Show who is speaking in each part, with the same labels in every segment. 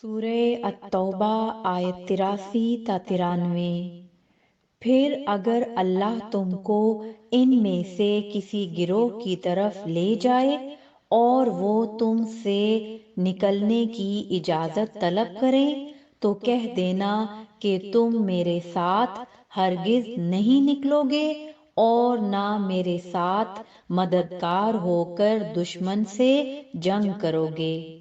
Speaker 1: سورہ التوبہ آیت 83 تا 93۔ پھر اگر اللہ تم کو ان میں سے کسی گروہ کی طرف لے جائے اور وہ تم سے نکلنے کی اجازت طلب کریں تو کہہ دینا کہ تم میرے ساتھ ہرگز نہیں نکلو گے اور نہ میرے ساتھ مددگار ہو کر دشمن سے جنگ کرو گے۔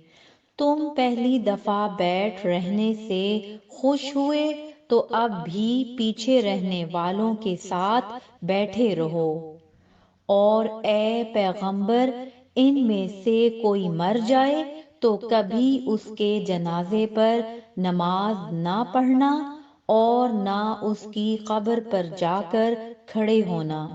Speaker 1: تم پہلی دفعہ بیٹھ رہنے سے خوش ہوئے تو اب بھی پیچھے رہنے والوں کے ساتھ بیٹھے رہو، اور اے پیغمبر ان میں سے کوئی مر جائے تو کبھی اس کے جنازے پر نماز نہ پڑھنا اور نہ اس کی قبر پر جا کر کھڑے ہونا۔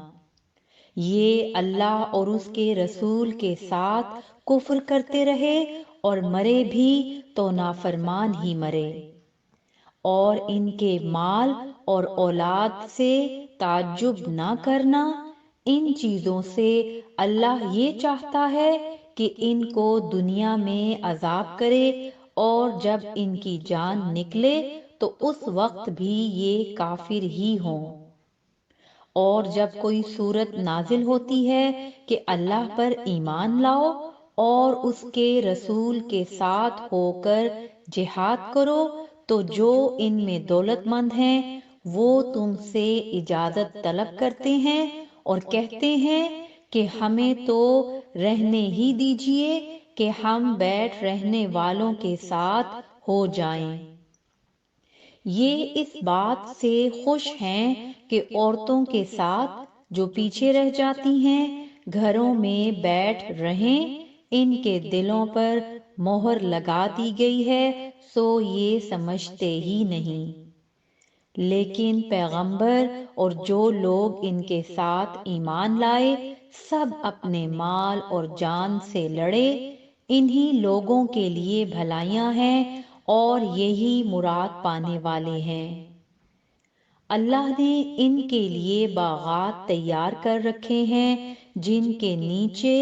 Speaker 1: یہ اللہ اور اس کے رسول کے ساتھ کفر کرتے رہے اور مرے بھی تو نافرمان ہی مرے، اور ان کے مال اور اولاد سے تعجب نہ کرنا۔ ان چیزوں سے اللہ یہ چاہتا ہے کہ ان کو دنیا میں عذاب کرے، اور جب ان کی جان نکلے تو اس وقت بھی یہ کافر ہی ہوں۔ اور جب کوئی صورت نازل ہوتی ہے کہ اللہ پر ایمان لاؤ اور اس کے رسول کے ساتھ ہو کر جہاد کرو، تو جو ان میں دولت مند ہیں وہ تم سے اجازت طلب کرتے ہیں اور کہتے ہیں کہ ہمیں تو رہنے ہی دیجیے کہ ہم بیٹھ رہنے والوں کے ساتھ ہو جائیں۔ یہ اس بات سے خوش ہیں کہ عورتوں کے ساتھ جو پیچھے رہ جاتی ہیں گھروں میں بیٹھ رہیں۔ ان کے دلوں پر مہر لگا دی گئی ہے سو یہ سمجھتے ہی نہیں۔ لیکن پیغمبر اور جو لوگ ان کے ساتھ ایمان لائے سب اپنے مال اور جان سے لڑے۔ انہی لوگوں کے لیے بھلائیاں ہیں اور یہی مراد پانے والے ہیں۔ اللہ نے ان کے لیے باغات تیار کر رکھے ہیں جن کے نیچے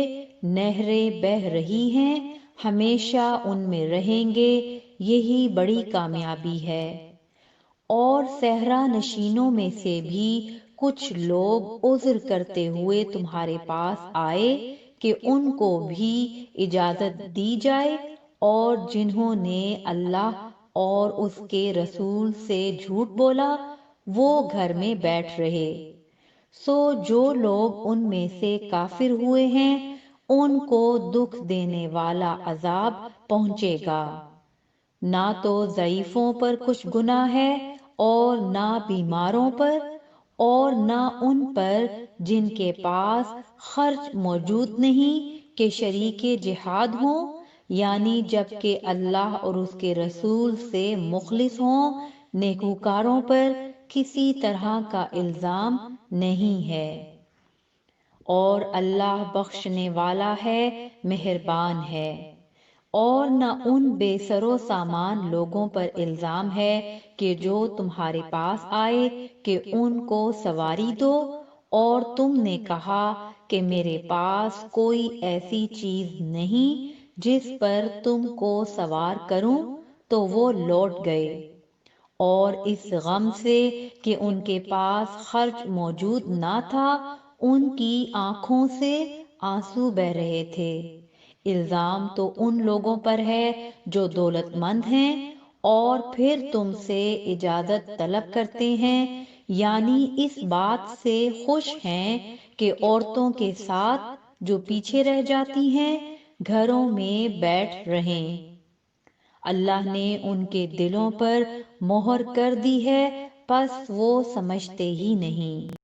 Speaker 1: نہریں بہہ رہی ہیں، ہمیشہ ان میں رہیں گے، یہی بڑی کامیابی ہے۔ اور صحرا نشینوں میں سے بھی کچھ لوگ عذر کرتے ہوئے تمہارے پاس آئے کہ ان کو بھی اجازت دی جائے، اور جنہوں نے اللہ اور اس کے رسول سے جھوٹ بولا وہ گھر میں بیٹھ رہے۔ سو جو لوگ ان میں سے کافر ہوئے ہیں ان کو دکھ دینے والا عذاب پہنچے گا۔ نہ تو ضعیفوں پر کچھ گناہ ہے اور نہ بیماروں پر، اور نہ ان پر جن کے پاس خرچ موجود نہیں کہ شریک جہاد ہوں، یعنی جب کہ اللہ اور اس کے رسول سے مخلص ہوں۔ نیکوکاروں پر کسی طرح کا الزام نہیں ہے، اور اللہ بخشنے والا ہے، مہربان ہے۔ اور نہ ان بے سر و سامان لوگوں پر الزام ہے کہ جو تمہارے پاس آئے کہ ان کو سواری دو، اور تم نے کہا کہ میرے پاس کوئی ایسی چیز نہیں جس پر تم کو سوار کروں، تو وہ لوٹ گئے، اور اس غم سے کہ ان کے پاس خرچ موجود نہ تھا ان کی آنکھوں سے آنسو بہہ رہے تھے۔ الزام تو ان لوگوں پر ہے جو دولت مند ہیں اور پھر تم سے اجازت طلب کرتے ہیں، یعنی اس بات سے خوش ہیں کہ عورتوں کے ساتھ جو پیچھے رہ جاتی ہیں گھروں میں بیٹھ رہیں۔ اللہ نے ان کے دلوں پر مہر کر دی ہے پس وہ سمجھتے ہی نہیں۔